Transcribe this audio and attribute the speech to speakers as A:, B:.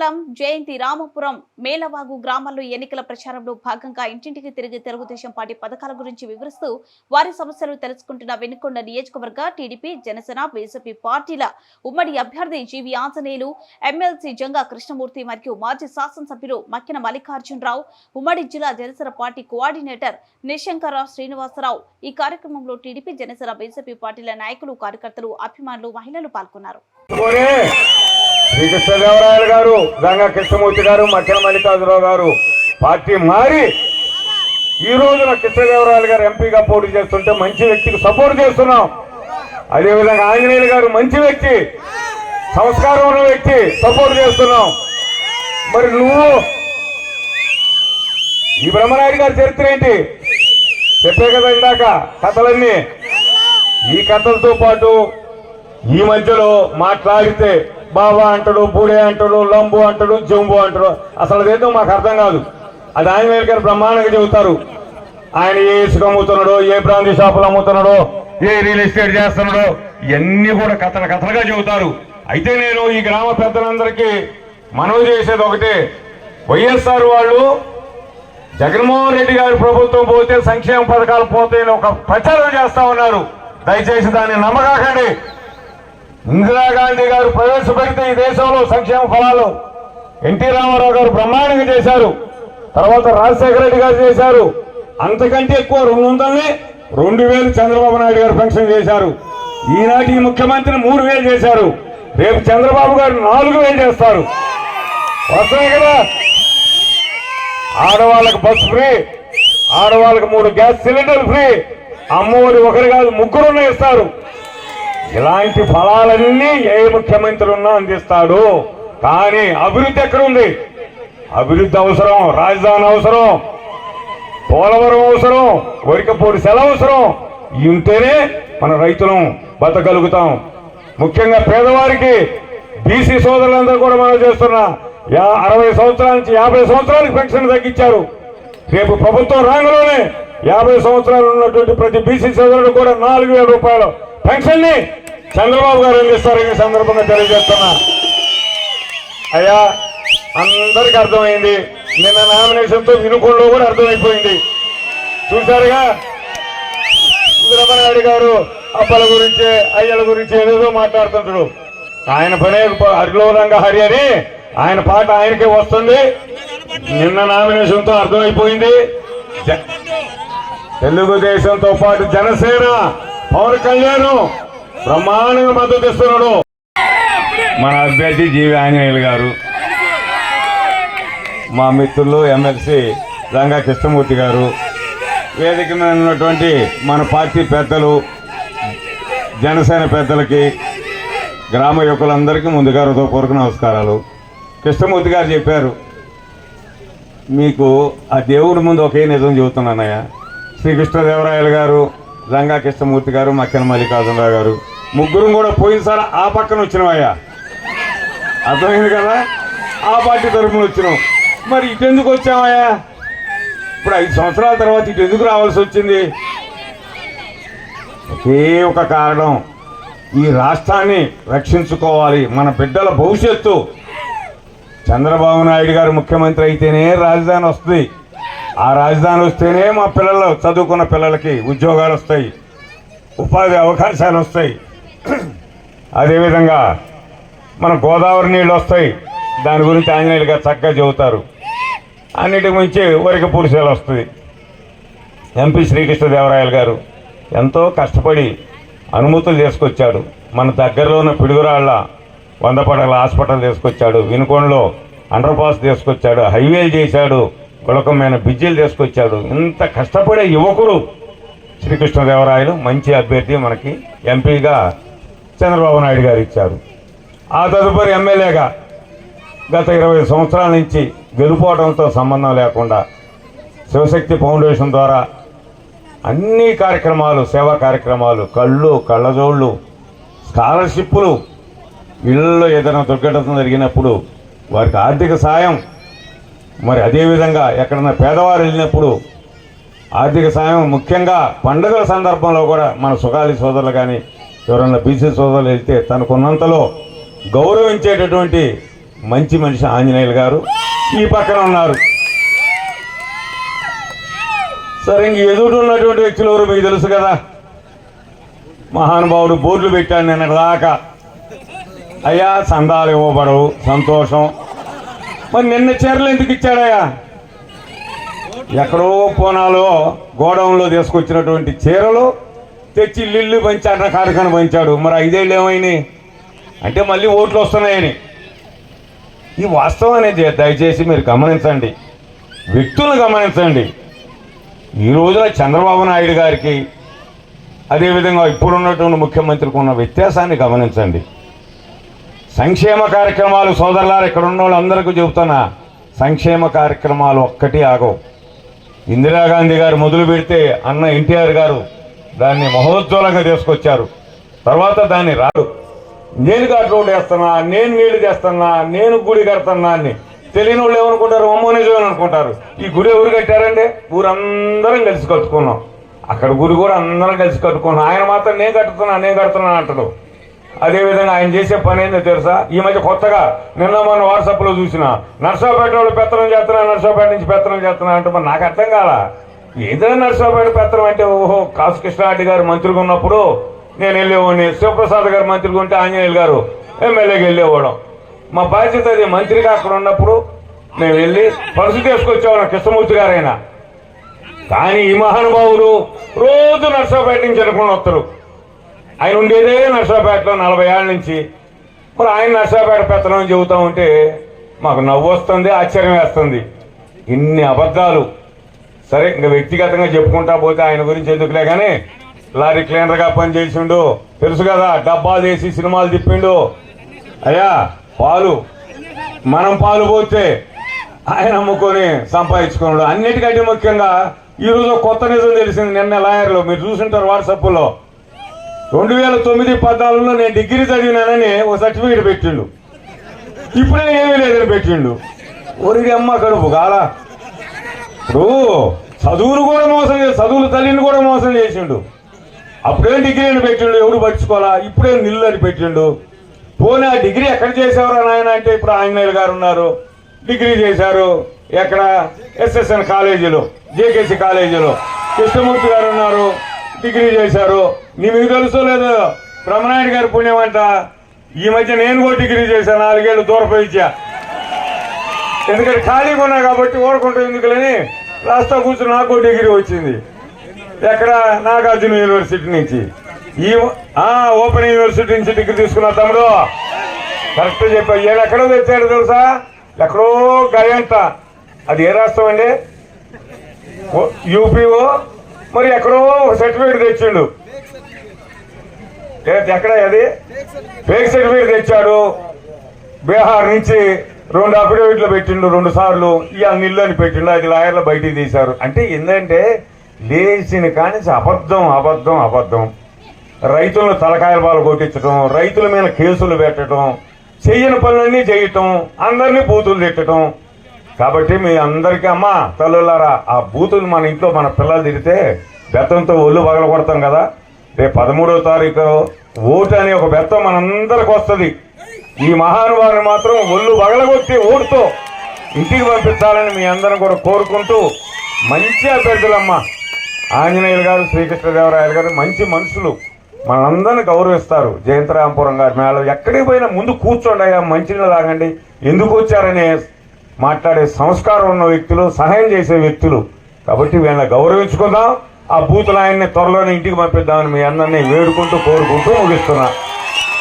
A: మండలం జయంతి రామపురం మేలవాగు గ్రామాల్లో ఎన్నికల ప్రచారంలో భాగంగా ఇంటింటికి తిరిగి తెలుగుదేశం పార్టీ పథకాల గురించి వివరిస్తూ వారి సమస్యలు తెలుసుకుంటున్న వెనుకొండ నియోజకవర్గ టీడీపీ జనసేన బీజేపీ పార్టీల ఉమ్మడి అభ్యర్థి జీవి ఆంజనేయులు, ఎమ్మెల్సీ జంగా కృష్ణమూర్తి మరియు మాజీ శాసనసభ్యులు మక్కిన మల్లికార్జునరావు, ఉమ్మడి జిల్లా జనసేన పార్టీ కోఆర్డినేటర్ నిశంకర శ్రీనివాసరావు. ఈ కార్యక్రమంలో టీడీపీ జనసేన బీజేపీ పార్టీల నాయకులు, కార్యకర్తలు, అభిమానులు, మహిళలు పాల్గొన్నారు.
B: శ్రీకృష్ణదేవరాయలు గారు, గంగా కృష్ణమూర్తి గారు, మక్కిన మల్లికార్జునరావు గారు పార్టీ మారి ఈ రోజున కృష్ణదేవరాయలు గారు ఎంపీగా పోటీ చేస్తుంటే మంచి వ్యక్తికి సపోర్ట్ చేస్తున్నాం. అదేవిధంగా ఆంజనేయులు గారు మంచి వ్యక్తి, సంస్కారం ఉన్న వ్యక్తి, సపోర్ట్ చేస్తున్నాం. మరి నువ్వు ఈ బ్రహ్మనాయుడు గారి చరిత్ర ఏంటి చెప్పే కదా ఇందాక కథలన్నీ. ఈ కథలతో పాటు ఈ మధ్యలో మాట్లాడితే బాబా అంటాడు, బూడే అంటాడు, లంబు అంటాడు, జంబు అంటాడు. అసలు అదేదో మాకు అర్థం కాదు. అది ఆంజనేయులు గారు బ్రహ్మాండంగా చెబుతారు. ఆయన ఏ ఇసుక అమ్ముతున్నాడో, ఏ బ్రాందీ షాపులు అమ్ముతున్నాడో, ఏ రియల్ ఎస్టేట్ చేస్తున్నాడో ఇవన్నీ కూడా కథలుగా చెబుతారు. అయితే నేను ఈ గ్రామ పెద్దలందరికీ మనవి చేసేది ఒకటే, వైఎస్ఆర్ వాళ్ళు జగన్మోహన్ రెడ్డి గారి ప్రభుత్వం పోతే సంక్షేమ పథకాలు పోతాయని ఒక ప్రచారం చేస్తా ఉన్నారు. దయచేసి దాన్ని నమ్మకాకండి. ఇందిరాగాంధీ గారు ప్రవేశపెడితే ఈ దేశంలో సంక్షేమ ఫలాలు ఎన్టీ రామారావు గారు బ్రహ్మాండంగా చేశారు. తర్వాత రాజశేఖర రెడ్డి గారు చేశారు. అంతకంటే ఎక్కువ 200ని 2000 చంద్రబాబు నాయుడు గారు పెన్షన్ చేశారు. ఈనాటి ముఖ్యమంత్రి 3000 చేశారు. రేపు చంద్రబాబు గారు 4000 చేస్తారు. వస్తాయి కదా. ఆడవాళ్ళకి బస్ ఫ్రీ, ఆడవాళ్ళకి 3 గ్యాస్ సిలిండర్లు ఫ్రీ, అమ్మఒడి ఒకరు కాదు 3 ఇస్తారు. ఇలాంటి ఫలాలన్నీ ఏ ముఖ్యమంత్రి ఉన్నా అందిస్తాడు. కానీ అభివృద్ధి ఎక్కడుంది? అభివృద్ధి అవసరం, రాజధాని అవసరం, పోలవరం అవసరం, వరికపూడి సెలవు అవసరం. ఉంటేనే మన రైతులం బతకగలుగుతాం. ముఖ్యంగా పేదవారికి బీసీ సోదరులందరూ కూడా మనం చేస్తున్నా 60 సంవత్సరాల నుంచి 50 సంవత్సరాలకు పెన్షన్ తగ్గించారు. రేపు ప్రభుత్వం రాంగలోనే 50 సంవత్సరాలు ఉన్నటువంటి ప్రతి బీసీ సోదరుడు కూడా 4000 రూపాయలు పెన్షన్ ని చంద్రబాబు గారు అందిస్తారని సందర్భంగా తెలియజేస్తున్నా. అయ్యా అందరికి అర్థమైంది. నిన్న నామినేషన్ తో వినుకొండలో కూడా అర్థమైపోయింది. చూశారుగా చంద్రబాబు గారు అప్పల గురించి, అయ్యల గురించి ఏదేదో మాట్లాడుతుంటాడు. ఆయన పనే హరిలో రంగ హరి అని ఆయన పాట ఆయనకే వస్తుంది. నిన్న నామినేషన్ తో అర్థమైపోయింది. తెలుగుదేశంతో పాటు జనసేన, పవన్ కళ్యాణ్ బ్రహ్మాండంగా మద్దతు ఇస్తున్నాడు. మన అభ్యర్థి జీవి ఆంజనేయులు గారు, మా మిత్రులు ఎమ్మెల్సీ గంగా కృష్ణమూర్తి గారు, వేదిక మీద ఉన్నటువంటి మన పార్టీ పెద్దలు, జనసేన పెద్దలకి, గ్రామ యువకులందరికీ ముందుగా హృదయపూర్వక నమస్కారాలు. కృష్ణమూర్తి గారు చెప్పారు, మీకు ఆ దేవుడి ముందు ఒకే నిజం చెబుతున్నానయ్యా. శ్రీకృష్ణదేవరాయలు గారు, గంగా కృష్ణమూర్తి గారు, మక్కిన మల్లికార్జునరావు గారు ముగ్గురు కూడా పోయినసారి ఆ పక్కన వచ్చినామయ్యా. అర్థమైంది కదా. ఆ పార్టీ తరఫున వచ్చినాం. మరి ఇటు ఎందుకు వచ్చామయ్యా? ఇప్పుడు 5 సంవత్సరాల తర్వాత ఇటు ఎందుకు రావాల్సి వచ్చింది? ఒకే ఒక కారణం, ఈ రాష్ట్రాన్ని రక్షించుకోవాలి. మన బిడ్డల భవిష్యత్తు. చంద్రబాబు నాయుడు గారు ముఖ్యమంత్రి అయితేనే రాజధాని వస్తుంది. ఆ రాజధాని వస్తేనే మా పిల్లలు, చదువుకున్న పిల్లలకి ఉద్యోగాలు వస్తాయి, ఉపాధి అవకాశాలు వస్తాయి. అదేవిధంగా మన గోదావరి నీళ్ళు వస్తాయి. దాని గురించి ఆంజనేయులు గారు చక్కగా చెబుతారు. అన్నిటికి మించి వరికపూడి సేల వస్తుంది. ఎంపీ శ్రీకృష్ణదేవరాయలు గారు ఎంతో కష్టపడి అనుమతులు తీసుకొచ్చాడు. మన దగ్గరలో ఉన్న పిడుగురాళ్ళ 100 పడగల హాస్పిటల్ తీసుకొచ్చాడు. వినుకొండలో అండర్ పాస్ తీసుకొచ్చాడు. హైవేలు చేశాడు. గుళకమైన బ్రిడ్జిలు తీసుకొచ్చాడు. ఇంత కష్టపడే యువకుడు శ్రీకృష్ణదేవరాయలు మంచి అభ్యర్థి మనకి ఎంపీగా చంద్రబాబు నాయుడు గారు ఇచ్చారు. ఆ తదుపరి ఎమ్మెల్యేగా గత 20 సంవత్సరాల నుంచి గెలుపోవడంతో సంబంధం లేకుండా శివశక్తి ఫౌండేషన్ ద్వారా అన్ని కార్యక్రమాలు, సేవా కార్యక్రమాలు, కళ్ళజోళ్ళు, స్కాలర్షిప్పులు, ఇళ్ళలో ఏదైనా దుర్ఘటన జరిగినప్పుడు వారికి ఆర్థిక సాయం, మరి అదేవిధంగా ఎక్కడన్నా పేదవారు వెళ్ళినప్పుడు ఆర్థిక సాయం, ముఖ్యంగా పండుగల సందర్భంలో కూడా మన సుగాలి సోదరులు కానీ ఎవరన్నా బీసీ సోదరులు వెళ్తే తనకున్నంతలో గౌరవించేటటువంటి మంచి మనిషి ఆంజనేయులు గారు ఈ పక్కన ఉన్నారు. సరే, ఇంక ఎదుటి ఉన్నటువంటి వ్యక్తులు ఎవరు మీకు తెలుసు కదా. మహానుభావుడు బోర్డులు పెట్టాడు నిన్నటిదాకా, అయ్యా చందాలు ఇవ్వబడవు, సంతోషం. మరి నిన్న చీరలు ఎందుకు ఇచ్చాడయ్యా? ఎక్కడో పోనాలో గోడౌన్లో తీసుకొచ్చినటువంటి చీరలు తెచ్చి ఇల్లు పంచి అన్న కార్యక్రమం పంచాడు. మరి 5 ఏళ్ళు ఏమైనాయి అంటే మళ్ళీ ఓట్లు వస్తున్నాయని. ఈ వాస్తవం అనేది దయచేసి మీరు గమనించండి, వ్యక్తులను గమనించండి. ఈ రోజున చంద్రబాబు నాయుడు గారికి అదేవిధంగా ఇప్పుడున్నటువంటి ముఖ్యమంత్రికి ఉన్న వ్యత్యాసాన్ని గమనించండి. సంక్షేమ కార్యక్రమాలు సోదరులారు ఇక్కడ ఉన్న వాళ్ళందరికీ చెబుతున్నా, సంక్షేమ కార్యక్రమాలు ఒక్కటి ఆగవు. ఇందిరాగాంధీ గారు మొదలు పెడితే అన్న ఎన్టీఆర్ గారు దాన్ని మహోజ్వలంగా తీసుకొచ్చారు. తర్వాత దాన్ని రాడు, నేను ఘాట్ రోడ్డు వేస్తున్నా, నేను నీళ్లు చేస్తున్నా, నేను గుడి కడుతున్నా అని. తెలియని వాళ్ళు ఏమనుకుంటారు, నిజమని అనుకుంటారు. ఈ గుడి ఎవరు కట్టారండి? ఊరందరం కలిసి కట్టుకున్నాం. అక్కడ గుడి కూడా అందరం కలిసి కట్టుకున్నాం. ఆయన మాత్రం నేను కడుతున్నా అంటాడు. అదేవిధంగా ఆయన చేసే పని ఏందో తెలుసా? ఈ మధ్య కొత్తగా నిన్న మన వాట్సాప్లో చూసిన, నర్సాపేట వాళ్ళు పెత్తనం చేస్తున్నా, నర్సాపేట నుంచి పెత్తనం చేస్తున్నా అంటే మరి నాకు అర్థం కాల. ఏదైనా నర్సాపేట పెత్తనం అంటే ఓహో కాసు కృష్ణారెడ్డి గారు మంత్రిగా ఉన్నప్పుడు నేను వెళ్ళేవాడిని, శివప్రసాద్ గారు మంత్రిగా ఉంటే ఆంజనేయులు గారు ఎమ్మెల్యేకి వెళ్ళేవాడు. మా బాధ్యత అది. మంత్రిగా అక్కడ ఉన్నప్పుడు నేను వెళ్ళి పరుసు తీసుకొచ్చేవాడు కృష్ణమూర్తి గారైనా. కానీ ఈ మహానుభావులు రోజు నర్సాపేట నుంచి అనుకుని వస్తారు. ఆయన ఉండేదే నర్సాపేటలో 40 ఏళ్ళ నుంచి. మరి ఆయన నర్సాపేట పెత్తనం చెబుతూ ఉంటే మాకు నవ్వు వస్తుంది, ఆశ్చర్యం వేస్తుంది. ఇన్ని అబద్ధాలు. సరే, ఇంకా వ్యక్తిగతంగా చెప్పుకుంటా పోతే ఆయన గురించి ఎందుకులే. కానీ లారీ క్లీనర్గా పనిచేసిండు, తెలుసు కదా. డబ్బాలు వేసి సినిమాలు తిప్పిండు. అయ్యా పాలు, మనం పాలు పోతే ఆయన అమ్ముకొని సంపాదించుకున్నాడు. అన్నిటికంటే ముఖ్యంగా ఈరోజు కొత్త నిజం తెలిసింది. నిన్న లాయర్లో మీరు చూసుంటారు వాట్సాప్లో, 2009-14లో నేను డిగ్రీ చదివినానని ఒక సర్టిఫికేట్ పెట్టిండు. ఇప్పుడే ఏమీ లేదని పెట్టిండు. ఒరికి అమ్మ కడుపు కాల. ఇప్పుడు చదువులు కూడా మోసం చేసి, చదువుల తల్లిని కూడా మోసం చేసిండు. అప్పుడేం డిగ్రీ అని పెట్టిండు, ఎవరు పట్టించుకోవాలా. ఇప్పుడేం నిల్లు అని పెట్టిండు. పోనీ ఆ డిగ్రీ ఎక్కడ చేసేవారా నాయన అంటే, ఇప్పుడు ఆంజనేయులు గారు ఉన్నారు, డిగ్రీ చేశారు. ఎక్కడ? SSN కాలేజీలో, JKC కాలేజీలో. కృష్ణమూర్తి గారు ఉన్నారు, డిగ్రీ చేశారు. మీకు తెలుసో లేదో, బ్రహ్మనాయుడు గారి పుణ్యం అంట. ఈ మధ్య నేను కూడా డిగ్రీ చేశాను, 4 ఏళ్ళు దూరపోయి ఇచ్చా. ఎందుకంటే ఖాళీగా ఉన్నా కాబట్టి ఓడుకుంటూ ఎందుకులని రాస్తా కూర్చుని నాకు డిగ్రీ వచ్చింది. ఎక్కడ? నాగార్జున యూనివర్సిటీ నుంచి. ఓపెన్ యూనివర్సిటీ నుంచి డిగ్రీ తీసుకున్నా తమ్ముడు. కరెక్ట్ చెప్పా. ఎక్కడో తెచ్చాడు తెలుసా? ఎక్కడో గయంట. అది ఏ రాష్ట్రం అండి? UPO. మరి ఎక్కడో సర్టిఫికేట్ తెచ్చిండు. ఎక్కడ? అది ఫేక్ సర్టిఫికేట్ తెచ్చాడు. బీహార్ నుంచి 2 అఫిడవిట్లు పెట్టిండు, 2 సార్లు. ఇవాళ నిల్లు అని పెట్టిండు. అది లాయర్లు బయటికి తీశారు. అంటే ఏంటంటే లేచిన కానీ అబద్ధం. రైతులను తలకాయల పాలు కొట్టించడం, రైతుల మీద కేసులు పెట్టడం, చెయ్యని పనులన్నీ చేయటం, అందరినీ బూతులు తిట్టడం. కాబట్టి మీ అందరికీ అమ్మ తల్లులారా, ఆ బూతులు మన ఇంట్లో మన పిల్లలు తిరిగితే బెత్తంతో ఒళ్ళు పగల కొడతాం కదా. రేపు 13వ తారీఖు ఓటు అనే ఒక బెత్తం మనందరికి వస్తుంది. ఈ మహానుభావుని మాత్రం ఒళ్ళు పగలగొట్టి ఓటుతో ఇంటికి పంపించాలని మీ అందరం కూడా కోరుకుంటూ, మంచి అభ్యర్థులమ్మ ఆంజనేయులు గారు, శ్రీకృష్ణదేవరాయలు గారు మంచి మనుషులు, మనందరిని గౌరవిస్తారు. జయంతరామపురం గారి మేళ ఎక్కడికి పోయినా ముందు కూర్చోండి, అయ్యా మంచినీళ్ళు తాగండి, ఎందుకు వచ్చారనే మాట్లాడే సంస్కారం ఉన్న వ్యక్తులు, సహాయం చేసే వ్యక్తులు. కాబట్టి వీళ్ళని గౌరవించుకుందాం. ఆ బూతులు ఆయన్ని త్వరలోనే ఇంటికి పంపిద్దామని మీ అందరినీ వేడుకుంటూ కోరుకుంటూ ముగిస్తున్నా.